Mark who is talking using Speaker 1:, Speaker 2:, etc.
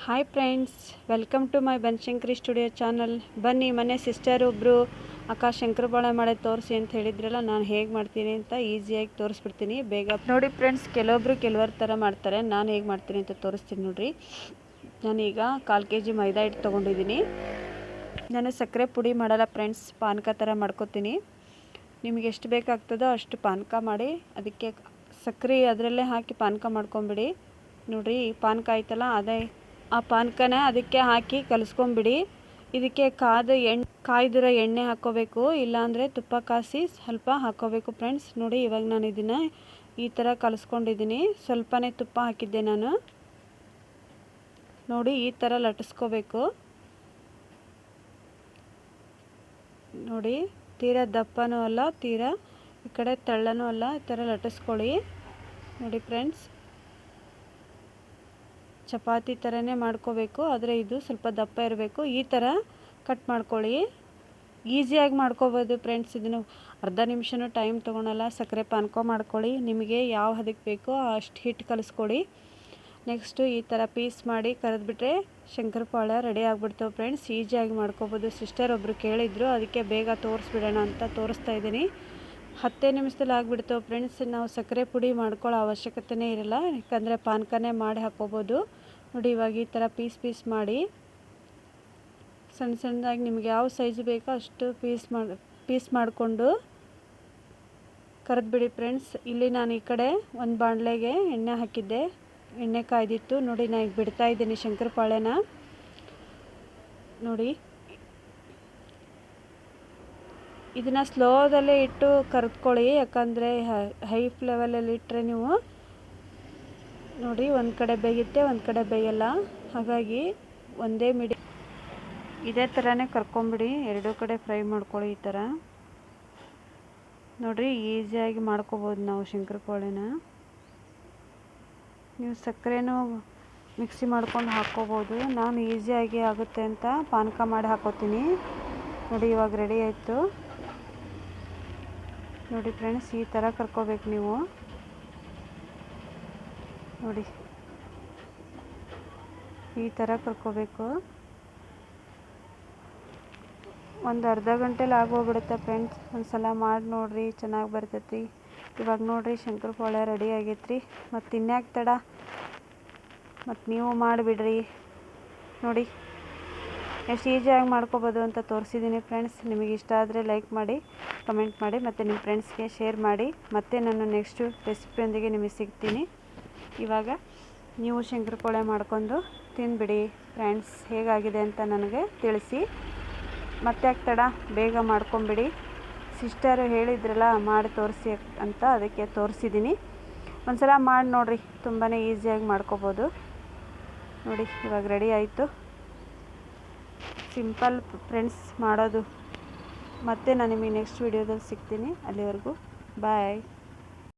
Speaker 1: Hi friends, welcome to my Banashankari studio channel. ಬನ್ನಿ, ಮನೆ sister ಒಬ್ಬರು ಅಕ್ಕ ಶಂಕರಪಾಳೆ ಮಾಡೋದು ತೋರಿಸಿ ಅಂತ ಹೇಳಿದ್ರಲ್ಲ, ನಾನು ಹೇಗೆ ಮಾಡ್ತೀನಿ ಅಂತ ಈಸಿಯಾಗಿ ತೋರಿಸ್ಬಿಡ್ತೀನಿ. ಬೇಗ ನೋಡಿ ಫ್ರೆಂಡ್ಸ್, ಕೆಲವರ ಥರ ಮಾಡ್ತಾರೆ, ನಾನು ಹೇಗೆ ಮಾಡ್ತೀನಿ ಅಂತ ತೋರಿಸ್ತೀನಿ ನೋಡಿರಿ. ನಾನೀಗ 1/4 kg ಮೈದಾ ಹಿಟ್ಟು ತೊಗೊಂಡಿದ್ದೀನಿ. ನಾನು ಸಕ್ಕರೆ ಪುಡಿ ಮಾಡಲ್ಲ ಫ್ರೆಂಡ್ಸ್, ಪಾನಕ ಥರ ಮಾಡ್ಕೊತೀನಿ. ನಿಮಗೆ ಎಷ್ಟು ಬೇಕಾಗ್ತದೋ ಅಷ್ಟು ಪಾನಕ ಮಾಡಿ ಅದಕ್ಕೆ ಸಕ್ಕರೆ ಅದರಲ್ಲೇ ಹಾಕಿ ಪಾನಕ ಮಾಡ್ಕೊಂಬಿಡಿ. ನೋಡಿರಿ, ಪಾನಕ ಆಯ್ತಲ್ಲ, ಆ ಪಾನಕನ ಅದಕ್ಕೆ ಹಾಕಿ ಕಲಿಸ್ಕೊಂಬಿಡಿ. ಇದಕ್ಕೆ ಕಾಯ್ದಿರೋ ಎಣ್ಣೆ ಹಾಕ್ಕೋಬೇಕು, ಇಲ್ಲಾಂದರೆ ತುಪ್ಪ ಕಾಸಿ ಸ್ವಲ್ಪ ಹಾಕ್ಕೋಬೇಕು ಫ್ರೆಂಡ್ಸ್. ನೋಡಿ, ಇವಾಗ ನಾನು ಇದನ್ನು ಈ ಥರ ಕಲಿಸ್ಕೊಂಡಿದ್ದೀನಿ. ಸ್ವಲ್ಪನೇ ತುಪ್ಪ ಹಾಕಿದ್ದೆ ನಾನು. ನೋಡಿ, ಈ ಥರ ಲಟ್ಟಿಸ್ಕೋಬೇಕು. ನೋಡಿ, ತೀರಾ ದಪ್ಪನೂ ಅಲ್ಲ, ತೀರಾ ಈ ಕಡೆ ತೆಳ್ಳನೂ ಅಲ್ಲ, ಈ ಥರ ಲಟ್ಟಿಸ್ಕೊಳ್ಳಿ. ನೋಡಿ ಫ್ರೆಂಡ್ಸ್, ಚಪಾತಿ ಥರನೇ ಮಾಡ್ಕೋಬೇಕು, ಆದರೆ ಇದು ಸ್ವಲ್ಪ ದಪ್ಪ ಇರಬೇಕು. ಈ ಥರ ಕಟ್ ಮಾಡ್ಕೊಳ್ಳಿ. ಈಸಿಯಾಗಿ ಮಾಡ್ಕೋಬೋದು ಫ್ರೆಂಡ್ಸ್. ಇದನ್ನು ಅರ್ಧ ನಿಮಿಷನೂ ಟೈಮ್ ತೊಗೊಳಲ್ಲ. ಸಕ್ಕರೆ ಪಾನಕ ಮಾಡ್ಕೊಳ್ಳಿ, ನಿಮಗೆ ಯಾವ ಹದಕ್ಕೆ ಬೇಕೋ ಅಷ್ಟು ಹಿಟ್ಟು ಕಲಿಸ್ಕೊಳ್ಳಿ. ನೆಕ್ಸ್ಟು ಈ ಥರ ಪೀಸ್ ಮಾಡಿ ಕರೆದ್ಬಿಟ್ರೆ ಶಂಕರಪಾಳೆ ರೆಡಿ ಆಗಿಬಿಡ್ತಾವೆ ಫ್ರೆಂಡ್ಸ್. ಈಸಿಯಾಗಿ ಮಾಡ್ಕೋಬೋದು. ಸಿಸ್ಟರ್ ಒಬ್ಬರು ಕೇಳಿದ್ರು, ಅದಕ್ಕೆ ಬೇಗ ತೋರಿಸ್ಬಿಡೋಣ ಅಂತ ತೋರಿಸ್ತಾ ಇದ್ದೀನಿ. 10 ನಿಮಿಷದಲ್ಲಿ ಆಗಿಬಿಡ್ತಾವೆ ಫ್ರೆಂಡ್ಸ್. ನಾವು ಸಕ್ಕರೆ ಪುಡಿ ಮಾಡ್ಕೊಳ್ಳೋ ಅವಶ್ಯಕತೆನೇ ಇರಲ್ಲ, ಯಾಕಂದರೆ ಪಾನಕನೇ ಮಾಡಿ ಹಾಕ್ಕೋಬೋದು. ನೋಡಿ, ಇವಾಗ ಈ ಥರ ಪೀಸ್ ಮಾಡಿ ಸಣ್ಣದಾಗಿ ನಿಮ್ಗೆ ಯಾವ ಸೈಜ್ ಬೇಕೋ ಅಷ್ಟು ಪೀಸ್ ಮಾಡಿಕೊಂಡು ಕರೆದ್ಬಿಡಿ ಫ್ರೆಂಡ್ಸ್. ಇಲ್ಲಿ ನಾನು ಈ ಕಡೆ ಒಂದು ಬಾಣಲೆಗೆ ಎಣ್ಣೆ ಹಾಕಿದ್ದೆ, ಎಣ್ಣೆ ಕಾಯ್ದಿತ್ತು. ನೋಡಿ, ನಾನು ಈಗ ಬಿಡ್ತಾ ಇದ್ದೀನಿ ಶಂಕರಪಾಳೆನ. ನೋಡಿ, ಇದನ್ನು ಸ್ಲೋದಲ್ಲೇ ಇಟ್ಟು ಕರೆದ್ಕೊಳ್ಳಿ, ಯಾಕಂದರೆ ಹೈ ಫ್ಲೇವಲಲ್ಲಿ ಇಟ್ಟರೆ ನೀವು ನೋಡಿ ಒಂದು ಕಡೆ ಬೇಯುತ್ತೆ, ಒಂದು ಕಡೆ ಬೇಯಲ್ಲ. ಹಾಗಾಗಿ ಒಂದೇ ಇದೇ ಥರನೇ ಕರ್ಕೊಂಬಿಡಿ. ಎರಡೂ ಕಡೆ ಫ್ರೈ ಮಾಡ್ಕೊಳ್ಳಿ. ಈ ಥರ ನೋಡಿರಿ, ಈಸಿಯಾಗಿ ಮಾಡ್ಕೋಬೋದು ನಾವು ಶಂಕರಪಾಳೆನ. ನೀವು ಸಕ್ಕರೆನೂ ಮಿಕ್ಸಿ ಮಾಡ್ಕೊಂಡು ಹಾಕ್ಕೋಬೋದು. ನಾನು ಈಸಿಯಾಗಿ ಆಗುತ್ತೆ ಅಂತ ಪಾನಕ ಮಾಡಿ ಹಾಕ್ಕೋತೀನಿ. ನೋಡಿ, ಇವಾಗ ರೆಡಿ ಆಯಿತು. ನೋಡಿ ಫ್ರೆಂಡ್ಸ್, ಈ ಥರ ಕರ್ಕೋಬೇಕು ನೀವು. ನೋಡಿ, ಈ ಥರ ಕರ್ಕೋಬೇಕು. ಒಂದು ಅರ್ಧ ಗಂಟೆಲಿ ಆಗೋಗ್ಬಿಡುತ್ತೆ ಫ್ರೆಂಡ್ಸ್. ಒಂದು ಸಲ ಮಾಡಿ ನೋಡಿರಿ, ಚೆನ್ನಾಗಿ ಬರ್ತೈತಿ. ಇವಾಗ ನೋಡಿರಿ, ಶಂಕರಪಾಳೆ ರೆಡಿ ಆಗೈತ್ರಿ. ಮತ್ತು ಇನ್ಯಾಕೆ ತಡ, ಮತ್ತು ನೀವು ಮಾಡಿಬಿಡ್ರಿ. ನೋಡಿ, ಎಷ್ಟು ಈಸಿಯಾಗಿ ಮಾಡ್ಕೋಬೋದು ಅಂತ ತೋರಿಸಿದ್ದೀನಿ ಫ್ರೆಂಡ್ಸ್. ನಿಮಗೆ ಇಷ್ಟ ಆದರೆ ಲೈಕ್ ಮಾಡಿ, ಕಮೆಂಟ್ ಮಾಡಿ, ಮತ್ತು ನಿಮ್ಮ ಫ್ರೆಂಡ್ಸ್ಗೆ ಶೇರ್ ಮಾಡಿ. ಮತ್ತೆ ನಾನು ನೆಕ್ಸ್ಟು ರೆಸಿಪಿಯೊಂದಿಗೆ ನಿಮಗೆ ಸಿಗ್ತೀನಿ. ಇವಾಗ ನೀವು ಶಂಕರಪಾಳೆ ಮಾಡ್ಕೊಂಡು ತಿಂದುಬಿಡಿ ಫ್ರೆಂಡ್ಸ್. ಹೇಗಾಗಿದೆ ಅಂತ ನನಗೆ ತಿಳಿಸಿ. ಮತ್ತೆ ಯಾಕೆ ತಡ, ಬೇಗ ಮಾಡ್ಕೊಂಬಿಡಿ. ಸಿಸ್ಟರು ಹೇಳಿದ್ರಲ್ಲ ಮಾಡಿ ತೋರಿಸಿ ಅಂತ, ಅದಕ್ಕೆ ತೋರಿಸಿದ್ದೀನಿ. ಒಂದು ಸಲ ಮಾಡಿ ನೋಡಿರಿ, ತುಂಬಾ ಈಸಿಯಾಗಿ ಮಾಡ್ಕೋಬೋದು. ನೋಡಿ, ಇವಾಗ ರೆಡಿ ಆಯಿತು. ಸಿಂಪಲ್ ಫ್ರೆಂಡ್ಸ್ ಮಾಡೋದು. ಮತ್ತೆ ನಾನು ನಿಮಗೆ ನೆಕ್ಸ್ಟ್ ವೀಡಿಯೋದಲ್ಲಿ ಸಿಗ್ತೀನಿ. ಅಲ್ಲಿವರೆಗೂ ಬಾಯ್.